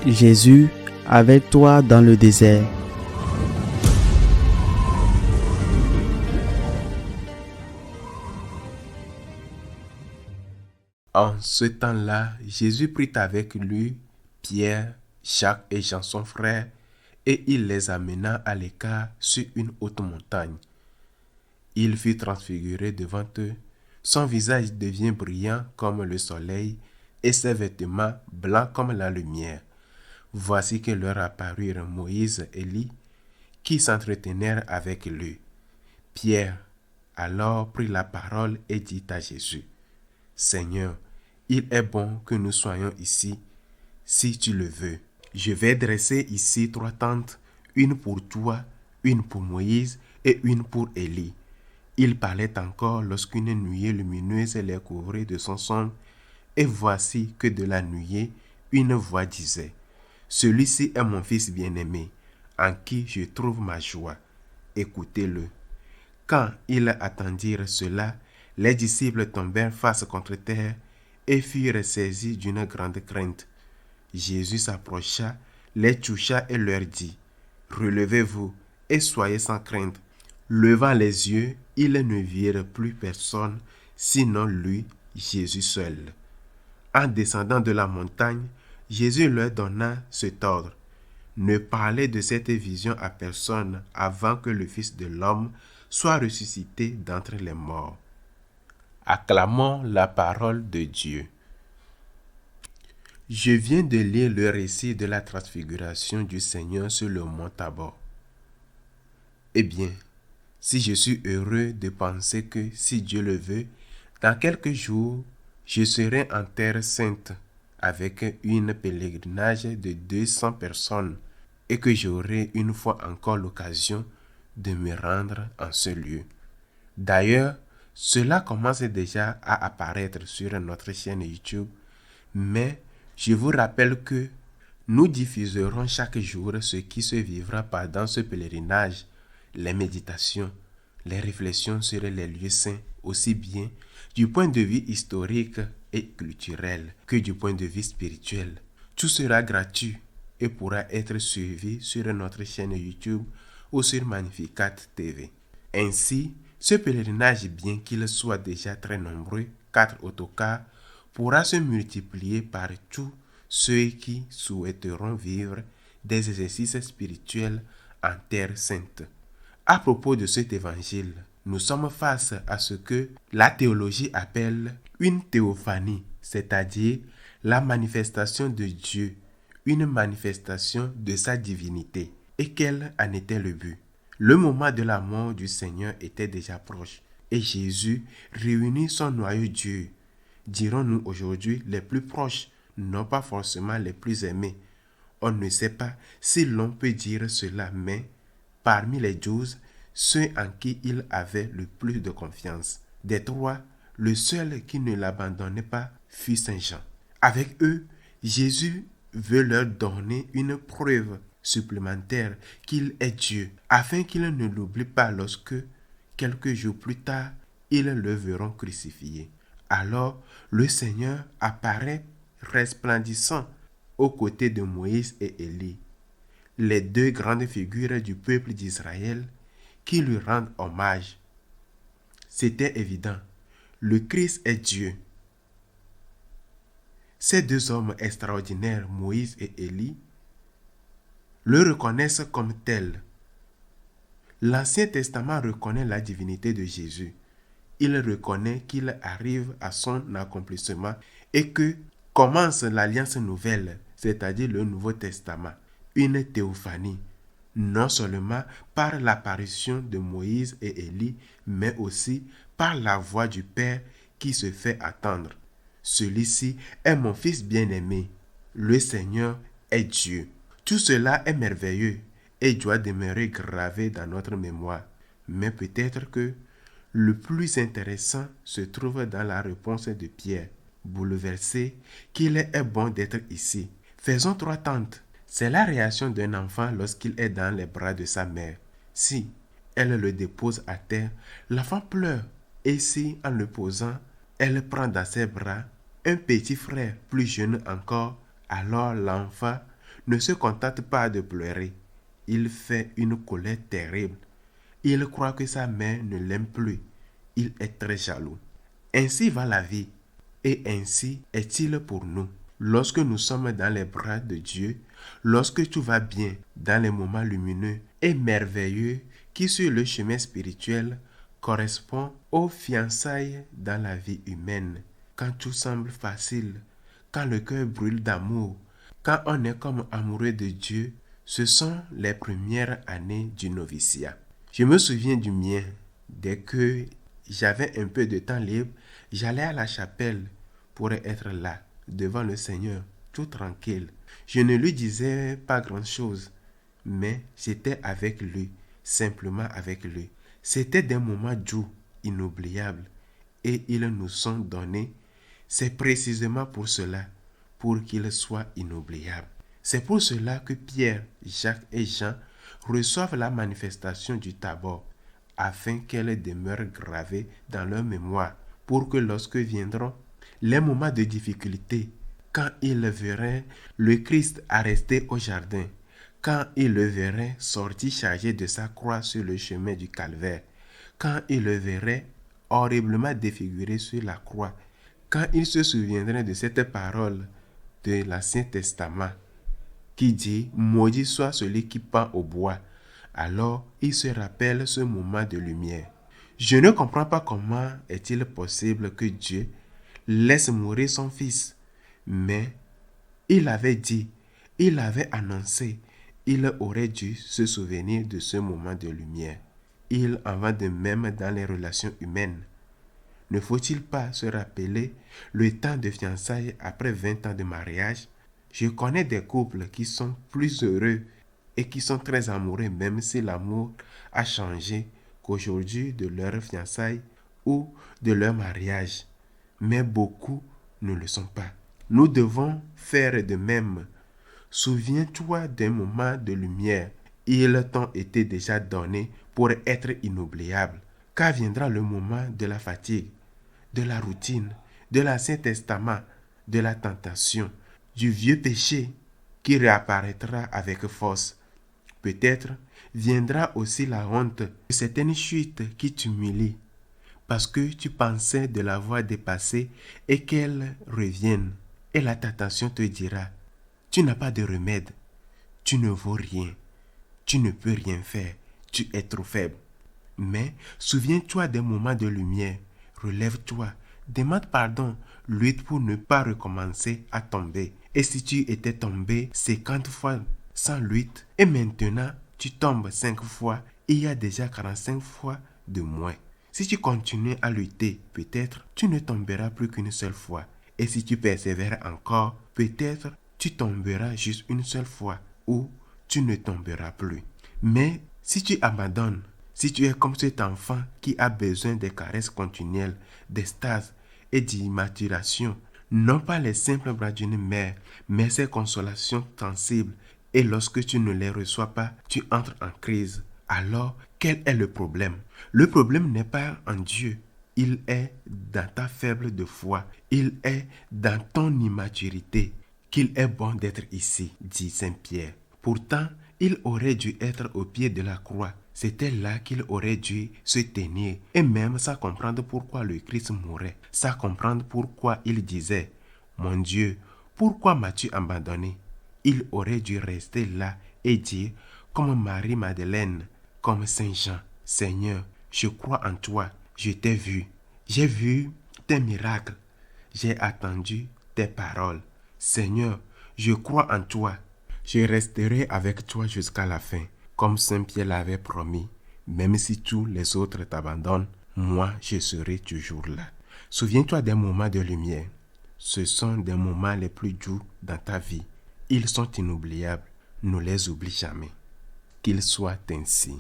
Jésus, avec toi dans le désert. En ce temps-là, Jésus prit avec lui Pierre, Jacques et Jean son frère, et il les amena à l'écart sur une haute montagne. Il fut transfiguré devant eux, son visage devint brillant comme le soleil, et ses vêtements blancs comme la lumière. Voici que leur apparurent Moïse et Élie, qui s'entretinrent avec lui. Pierre alors prit la parole et dit à Jésus: Seigneur, il est bon que nous soyons ici, si tu le veux. Je vais dresser ici 3 tentes, une pour toi, une pour Moïse et une pour Élie. Il parlait encore lorsqu'une nuée lumineuse les couvrait de son sombre, et voici que de la nuée, une voix disait: Celui-ci est mon fils bien-aimé, en qui je trouve ma joie. Écoutez-le. Quand ils attendirent cela, les disciples tombèrent face contre terre et furent saisis d'une grande crainte. Jésus s'approcha, les toucha et leur dit: Relevez-vous et soyez sans crainte. Levant les yeux, ils ne virent plus personne, sinon lui, Jésus seul. En descendant de la montagne, Jésus leur donna cet ordre: Ne parlez de cette vision à personne avant que le Fils de l'homme soit ressuscité d'entre les morts. Acclamons la parole de Dieu. Je viens de lire le récit de la transfiguration du Seigneur sur le mont Tabor. Eh bien, si je suis heureux de penser que, si Dieu le veut, dans quelques jours, je serai en terre sainte avec un pèlerinage de 200 personnes et que j'aurai une fois encore l'occasion de me rendre en ce lieu. D'ailleurs, cela commence déjà à apparaître sur notre chaîne YouTube, mais je vous rappelle que nous diffuserons chaque jour ce qui se vivra pendant ce pèlerinage, les méditations, les réflexions sur les lieux saints, aussi bien du point de vue historique et culturel que du point de vue spirituel. Tout sera gratuit et pourra être suivi sur notre chaîne YouTube ou sur Magnificat TV. Ainsi, ce pèlerinage, bien qu'il soit déjà très nombreux, 4 autocars, pourra se multiplier par tous ceux qui souhaiteront vivre des exercices spirituels en terre sainte. À propos de cet évangile, nous sommes face à ce que la théologie appelle une théophanie, c'est-à-dire la manifestation de Dieu, une manifestation de sa divinité. Et quel en était le but? Le moment de la mort du Seigneur était déjà proche, et Jésus réunit son noyau dur, dirons-nous aujourd'hui les plus proches, non pas forcément les plus aimés. On ne sait pas si l'on peut dire cela, mais parmi les 12, ceux en qui il avait le plus de confiance. Des 3, le seul qui ne l'abandonnait pas fut Saint Jean. Avec eux, Jésus veut leur donner une preuve supplémentaire qu'il est Dieu, afin qu'ils ne l'oublient pas lorsque, quelques jours plus tard, ils le verront crucifié. Alors, le Seigneur apparaît resplendissant aux côtés de Moïse et Élie, les 2 grandes figures du peuple d'Israël qui lui rendent hommage. C'était évident, le Christ est Dieu. Ces 2 hommes extraordinaires, Moïse et Élie, le reconnaissent comme tel. L'Ancien Testament reconnaît la divinité de Jésus. Il reconnaît qu'il arrive à son accomplissement et que commence l'Alliance nouvelle, c'est-à-dire le Nouveau Testament, une théophanie, non seulement par l'apparition de Moïse et Élie, mais aussi par la voix du Père qui se fait attendre. Celui-ci est mon Fils bien-aimé, le Seigneur est Dieu. Tout cela est merveilleux et doit demeurer gravé dans notre mémoire. Mais peut-être que le plus intéressant se trouve dans la réponse de Pierre, bouleversé qu'il est bon d'être ici. Faisons 3 tentes. C'est la réaction d'un enfant lorsqu'il est dans les bras de sa mère. Si elle le dépose à terre, l'enfant pleure. Et si, en le posant, elle prend dans ses bras un petit frère plus jeune encore, alors l'enfant ne se contente pas de pleurer. Il fait une colère terrible. Il croit que sa mère ne l'aime plus. Il est très jaloux. Ainsi va la vie. Et ainsi est-il pour nous. Lorsque nous sommes dans les bras de Dieu, lorsque tout va bien dans les moments lumineux et merveilleux qui sur le chemin spirituel correspond aux fiançailles dans la vie humaine, quand tout semble facile, quand le cœur brûle d'amour, quand on est comme amoureux de Dieu, ce sont les premières années du noviciat. Je me souviens du mien. Dès que j'avais un peu de temps libre, j'allais à la chapelle pour être là, devant le Seigneur, tout tranquille. Je ne lui disais pas grand-chose, mais j'étais avec lui, simplement avec lui. C'était des moments doux, inoubliables, et ils nous sont donnés. C'est précisément pour cela, pour qu'ils soient inoubliables. C'est pour cela que Pierre, Jacques et Jean reçoivent la manifestation du Tabor, afin qu'elle demeure gravée dans leur mémoire, pour que lorsque viendront les moments de difficulté, quand ils verraient le Christ arrêté au jardin, quand ils le verraient sorti chargé de sa croix sur le chemin du calvaire, quand ils le verraient horriblement défiguré sur la croix, quand ils se souviendraient de cette parole de l'Ancien Testament qui dit « Maudit soit celui qui pend au bois », alors ils se rappellent ce moment de lumière. Je ne comprends pas comment est-il possible que Dieu laisse mourir son fils, mais il avait dit, il avait annoncé, il aurait dû se souvenir de ce moment de lumière. Il en va de même dans les relations humaines. Ne faut-il pas se rappeler le temps de fiançailles après 20 ans de mariage? Je connais des couples qui sont plus heureux et qui sont très amoureux même si l'amour a changé qu'aujourd'hui de leur fiançailles ou de leur mariage. Mais beaucoup ne le sont pas. Nous devons faire de même. Souviens-toi d'un moment de lumière. Ils t'ont été déjà donnés pour être inoubliables. Car viendra le moment de la fatigue, de la routine, de l'Ancien Testament, de la tentation, du vieux péché qui réapparaîtra avec force. Peut-être viendra aussi la honte de certaines chutes qui t'humilient, parce que tu pensais de l'avoir dépassée et qu'elle revienne. Et la tentation te dira, tu n'as pas de remède, tu ne vaux rien, tu ne peux rien faire, tu es trop faible. Mais souviens-toi des moments de lumière, relève-toi, demande pardon, lutte pour ne pas recommencer à tomber. Et si tu étais tombé 50 fois sans lutte, et maintenant tu tombes 5 fois, il y a déjà 45 fois de moins. Si tu continues à lutter, peut-être tu ne tomberas plus qu'une seule fois. Et si tu persévères encore, peut-être tu tomberas juste une seule fois ou tu ne tomberas plus. Mais si tu abandonnes, si tu es comme cet enfant qui a besoin des caresses continuelles, d'extase et d'immaculation, non pas les simples bras d'une mère, mais ces consolations sensibles, et lorsque tu ne les reçois pas, tu entres en crise. Alors, quel est le problème? Le problème n'est pas en Dieu. Il est dans ta faible de foi. Il est dans ton immaturité qu'il est bon d'être ici, dit Saint Pierre. Pourtant, il aurait dû être au pied de la croix. C'était là qu'il aurait dû se tenir et même sans comprendre pourquoi le Christ mourait, sans comprendre pourquoi il disait « Mon Dieu, pourquoi m'as-tu abandonné ?» Il aurait dû rester là et dire comme Marie-Madeleine, comme Saint Jean, « Seigneur, je crois en toi, je t'ai vu, j'ai vu tes miracles, j'ai attendu tes paroles. Seigneur, je crois en toi, je resterai avec toi jusqu'à la fin. » Comme Saint Pierre l'avait promis, même si tous les autres t'abandonnent, moi je serai toujours là. Souviens-toi des moments de lumière. Ce sont des moments les plus doux dans ta vie. Ils sont inoubliables. Ne les oublie jamais. Qu'il soit ainsi.